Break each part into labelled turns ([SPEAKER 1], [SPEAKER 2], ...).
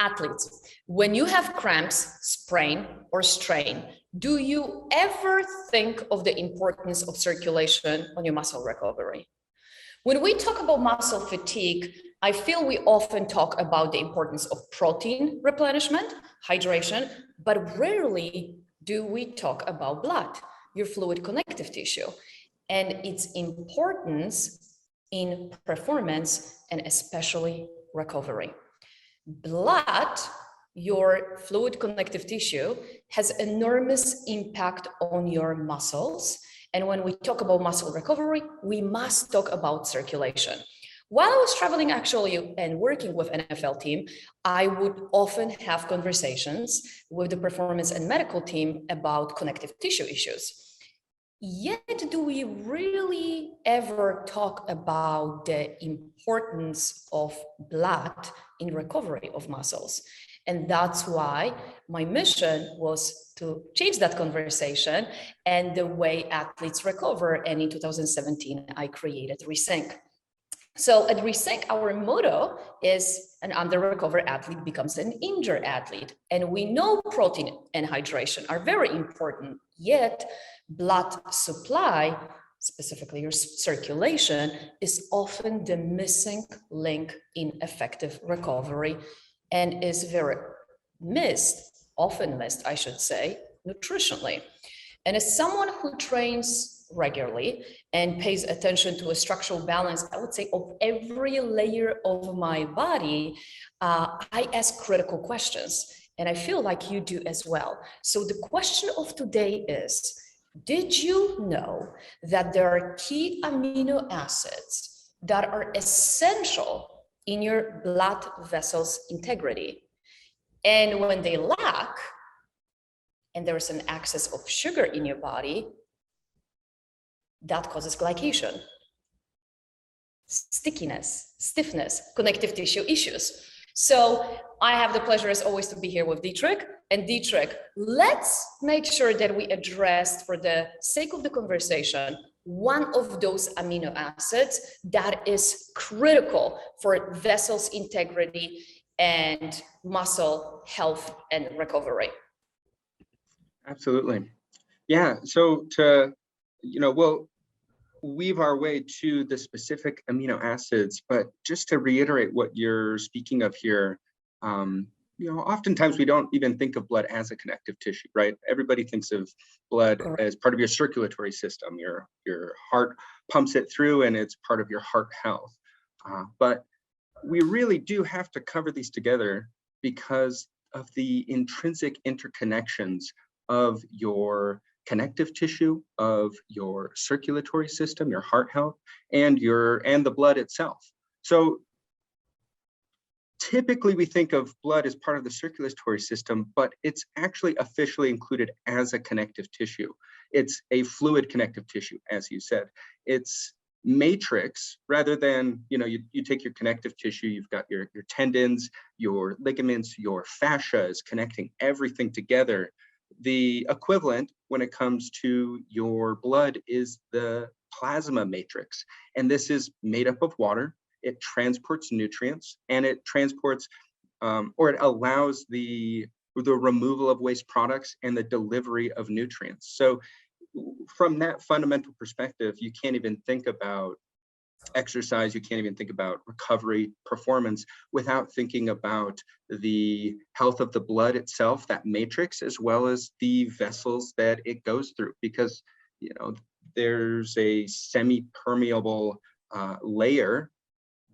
[SPEAKER 1] Athletes, when you have cramps, sprain, or strain, do you ever think of the importance of circulation on your muscle recovery? When we talk about muscle fatigue, I feel we often talk about the importance of protein replenishment, hydration, but rarely do we talk about blood, your fluid connective tissue, and its importance in performance and especially recovery. Blood, your fluid connective tissue, has enormous impact on your muscles. And when we talk about muscle recovery, we must talk about circulation. While I was traveling actually and working with NFL team, I would often have conversations with the performance and medical team about connective tissue issues. Yet, do we really ever talk about the importance of blood in recovery of muscles? And that's why my mission was to change that conversation and the way athletes recover. And in 2017, I created Resync. So at Resync, our motto is an under-recovered athlete becomes an injured athlete. And we know protein and hydration are very important, yet blood supply, specifically your circulation, is often the missing link in effective recovery and is very often missed, I should say, nutritionally. And as someone who trains regularly and pays attention to a structural balance, I would say, of every layer of my body, I ask critical questions. And I feel like you do as well. So the question of today is, did you know that there are key amino acids that are essential in your blood vessels integrity? And when they lack, and there's an excess of sugar in your body, that causes glycation, stickiness, stiffness, connective tissue issues. So I have the pleasure as always to be here with Dietrich. And Dietrich, let's make sure that we address, for the sake of the conversation, one of those amino acids that is critical for vessels integrity and muscle health and recovery.
[SPEAKER 2] Absolutely. Yeah, so we'll weave our way to the specific amino acids, but just to reiterate what you're speaking of here, oftentimes we don't even think of blood as a connective tissue, right? Everybody thinks of blood as part of your circulatory system. Your heart pumps it through and it's part of your heart health. But we really do have to cover these together because of the intrinsic interconnections of your connective tissue, of your circulatory system, your heart health, and the blood itself. So typically we think of blood as part of the circulatory system, but it's actually officially included as a connective tissue. It's a fluid connective tissue, as you said. It's matrix rather than, you take your connective tissue, you've got your tendons, your ligaments, your fascia is connecting everything together. The equivalent when it comes to your blood is the plasma matrix. And this is made up of water. It transports nutrients and it transports or it allows the removal of waste products and the delivery of nutrients. So from that fundamental perspective, you can't even think about exercise, you can't even think about recovery, performance without thinking about the health of the blood itself, that matrix, as well as the vessels that it goes through, because there's a semi-permeable layer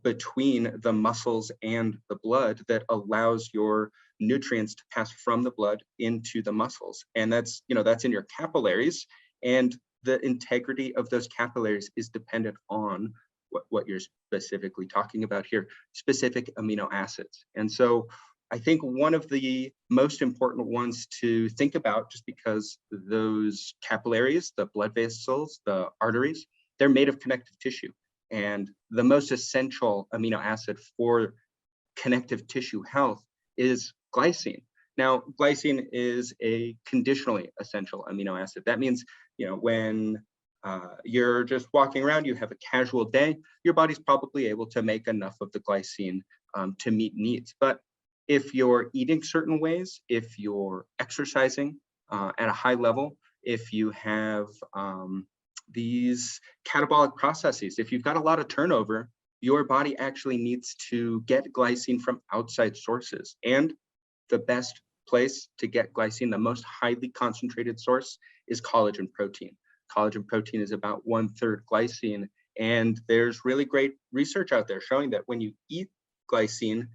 [SPEAKER 2] between the muscles and the blood that allows your nutrients to pass from the blood into the muscles. And that's in your capillaries, and the integrity of those capillaries is dependent on what you're specifically talking about here, specific amino acids. And so I think one of the most important ones to think about, just because those capillaries, the blood vessels, the arteries, they're made of connective tissue. And the most essential amino acid for connective tissue health is glycine. Now, glycine is a conditionally essential amino acid. That means, when you're just walking around, you have a casual day, your body's probably able to make enough of the glycine to meet needs. But if you're eating certain ways, if you're exercising at a high level, if you have these catabolic processes, if you've got a lot of turnover, your body actually needs to get glycine from outside sources. And the best place to get glycine, the most highly concentrated source, is collagen protein. Collagen protein is about 1/3 glycine. And there's really great research out there showing that when you eat glycine,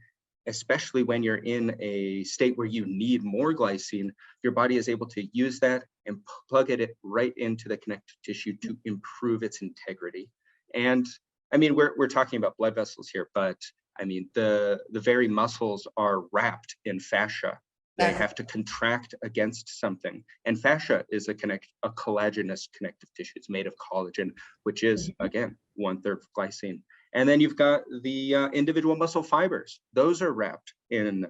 [SPEAKER 2] especially when you're in a state where you need more glycine, your body is able to use that and plug it right into the connective tissue to improve its integrity. And I mean, we're talking about blood vessels here, but I mean, the very muscles are wrapped in fascia. They have to contract against something. And fascia is a collagenous connective tissue. It's made of collagen, which is, again, 1/3 glycine. And then you've got the individual muscle fibers. Those are wrapped in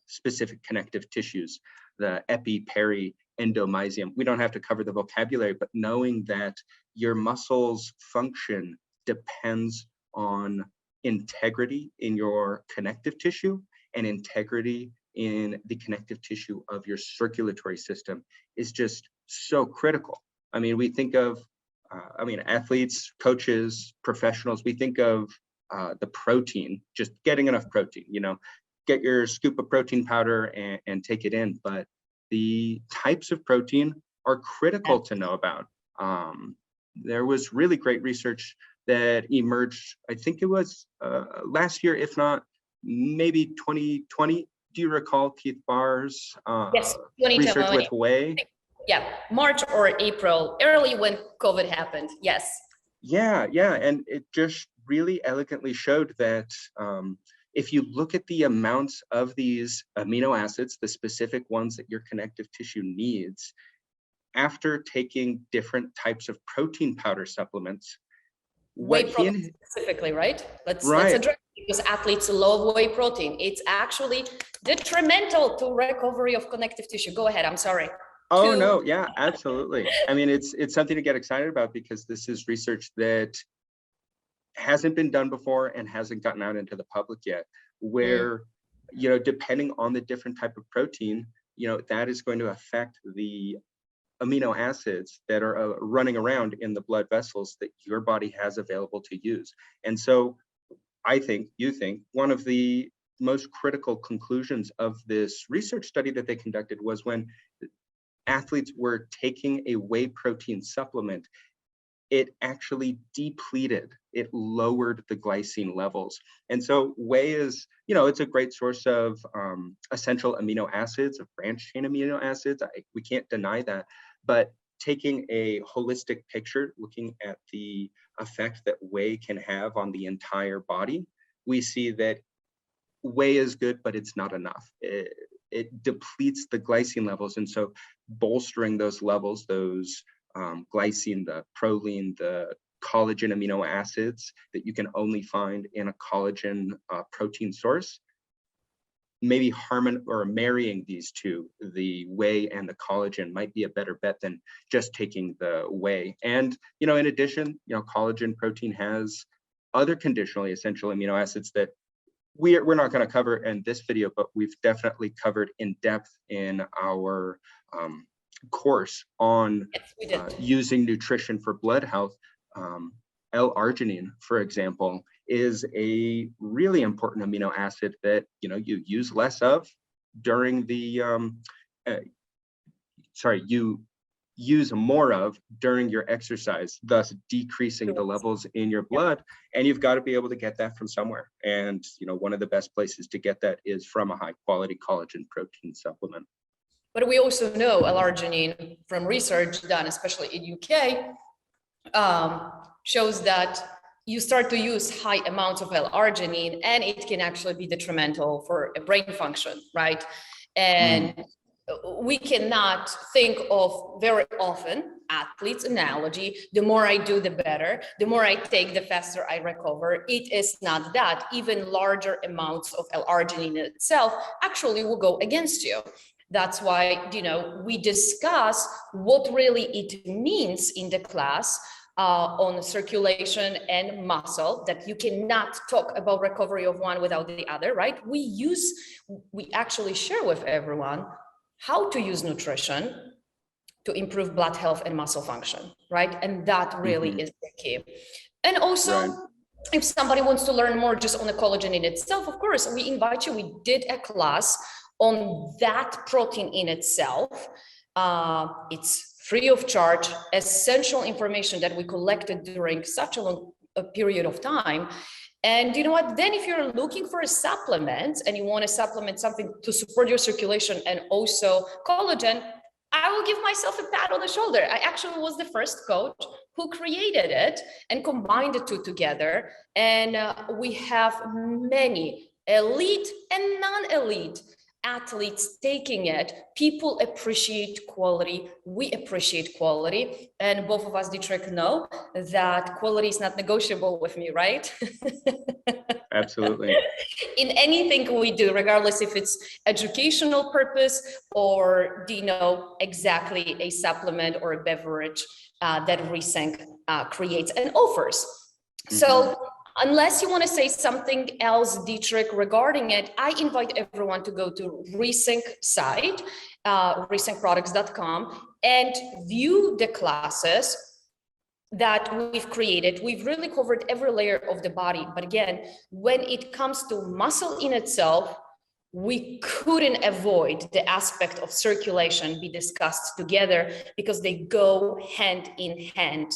[SPEAKER 2] specific connective tissues, the epi, peri, endomysium. We don't have to cover the vocabulary, but knowing that your muscles function depends on integrity in your connective tissue and integrity in the connective tissue of your circulatory system is just so critical. I mean, we think of, athletes, coaches, professionals, we think of the protein, just getting enough protein, get your scoop of protein powder and take it in. But the types of protein are critical to know about. There was really great research that emerged, I think it was last year, if not maybe 2020. Do you recall Keith Barr's research with whey?
[SPEAKER 1] Yeah, March or April, early when COVID happened, yes.
[SPEAKER 2] Yeah, and it just really elegantly showed that if you look at the amounts of these amino acids, the specific ones that your connective tissue needs, after taking different types of protein powder supplements,
[SPEAKER 1] whey protein specifically, right? Let's address it, because athletes love whey protein. It's actually detrimental to recovery of connective tissue. Go ahead, I'm sorry.
[SPEAKER 2] Oh, no, yeah, absolutely. I mean, it's something to get excited about because this is research that hasn't been done before and hasn't gotten out into the public yet, where, depending on the different type of protein, that is going to affect the amino acids that are running around in the blood vessels that your body has available to use. And so you think one of the most critical conclusions of this research study that they conducted was when athletes were taking a whey protein supplement, it actually depleted, it lowered the glycine levels. And so whey is, it's a great source of essential amino acids, of branch chain amino acids. We can't deny that. But taking a holistic picture, looking at the effect that whey can have on the entire body, we see that whey is good, but it's not enough. It depletes the glycine levels. And so bolstering those levels, those glycine, the proline, the collagen amino acids that you can only find in a collagen protein source, maybe marrying these two, the whey and the collagen, might be a better bet than just taking the whey. And, in addition, collagen protein has other conditionally essential amino acids that we're not going to cover in this video, but we've definitely covered in depth in our course on using nutrition for blood health. L-arginine, for example, is a really important amino acid that you use less of during the you use more of during your exercise, thus decreasing the levels in your blood. And you've got to be able to get that from somewhere. And one of the best places to get that is from a high quality collagen protein supplement.
[SPEAKER 1] But we also know L-arginine from research done, especially in UK, shows that you start to use high amounts of L-arginine and it can actually be detrimental for a brain function, right? And we cannot think of very often athletes analogy, the more I do, the better, the more I take, the faster I recover. It is not that. Even larger amounts of L-arginine itself actually will go against you. That's why, we discuss what really it means in the class. on circulation and muscle, that you cannot talk about recovery of one without the other, right? We actually share with everyone how to use nutrition to improve blood health and muscle function, right? And that really is the key. And also, if somebody wants to learn more just on the collagen in itself, of course, we invite you. We did a class on that protein in itself. It's free of charge, essential information that we collected during such a long period of time. And you know what, then if you're looking for a supplement and you want to supplement something to support your circulation and also collagen, I will give myself a pat on the shoulder. I actually was the first coach who created it and combined the two together. And we have many elite and non-elite athletes taking it. People appreciate quality. We appreciate quality. And both of us, Dietrich, know that quality is not negotiable with me, right?
[SPEAKER 2] Absolutely.
[SPEAKER 1] In anything we do, regardless if it's educational purpose or, you know, exactly a supplement or a beverage that Resync creates and offers. So unless you want to say something else, Dietrich, regarding it, I invite everyone to go to Resync site, resyncproducts.com, and view the classes that we've created. We've really covered every layer of the body. But again, when it comes to muscle in itself, we couldn't avoid the aspect of circulation be discussed together because they go hand in hand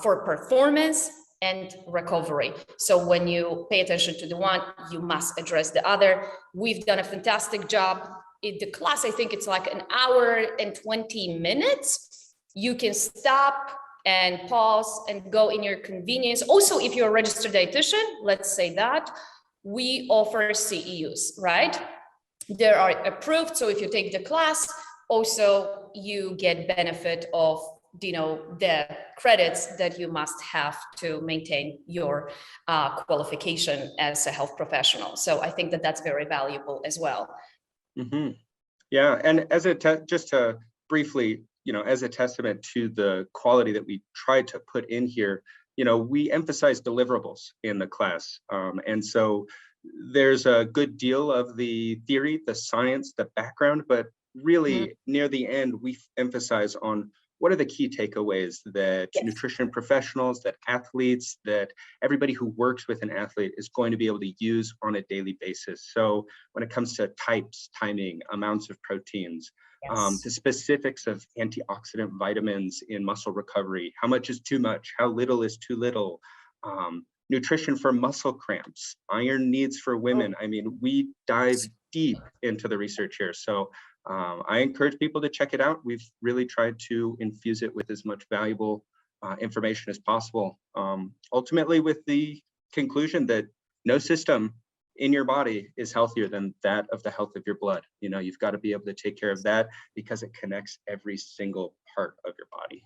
[SPEAKER 1] for performance and recovery. So when you pay attention to the one, you must address the other. We've done a fantastic job. In the class, I think it's like an hour and 20 minutes. You can stop and pause and go in your convenience. Also, if you're a registered dietitian, let's say that, we offer CEUs, right? They are approved. So if you take the class, also you get benefit of, you know, the credits that you must have to maintain your qualification as a health professional. So I think that that's very valuable as well.
[SPEAKER 2] Yeah, and as a just to briefly, you know, as a testament to the quality that we tried to put in here, you know, we emphasize deliverables in the class. And so there's a good deal of the theory, the science, the background, but really near the end, we emphasize on what are the key takeaways that nutrition professionals, that athletes, that everybody who works with an athlete is going to be able to use on a daily basis. So when it comes to types, timing, amounts of proteins, the specifics of antioxidant vitamins in muscle recovery, how much is too much, how little is too little, nutrition for muscle cramps, iron needs for women. I mean, we dive deep into the research here. So I encourage people to check it out. We've really tried to infuse it with as much valuable information as possible. Ultimately, with the conclusion that no system in your body is healthier than that of the health of your blood. You know, you've got to be able to take care of that because it connects every single part of your body.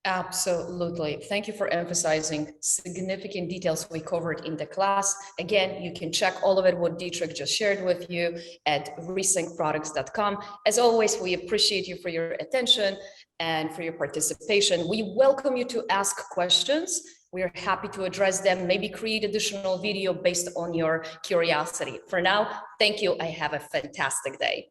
[SPEAKER 1] Absolutely. Thank you for emphasizing significant details we covered in the class. Again, you can check all of it, what Dietrich just shared with you, at resyncproducts.com. As always, we appreciate you for your attention and for your participation. We welcome you to ask questions. We are happy to address them, maybe create additional video based on your curiosity. For now, thank you. I have a fantastic day.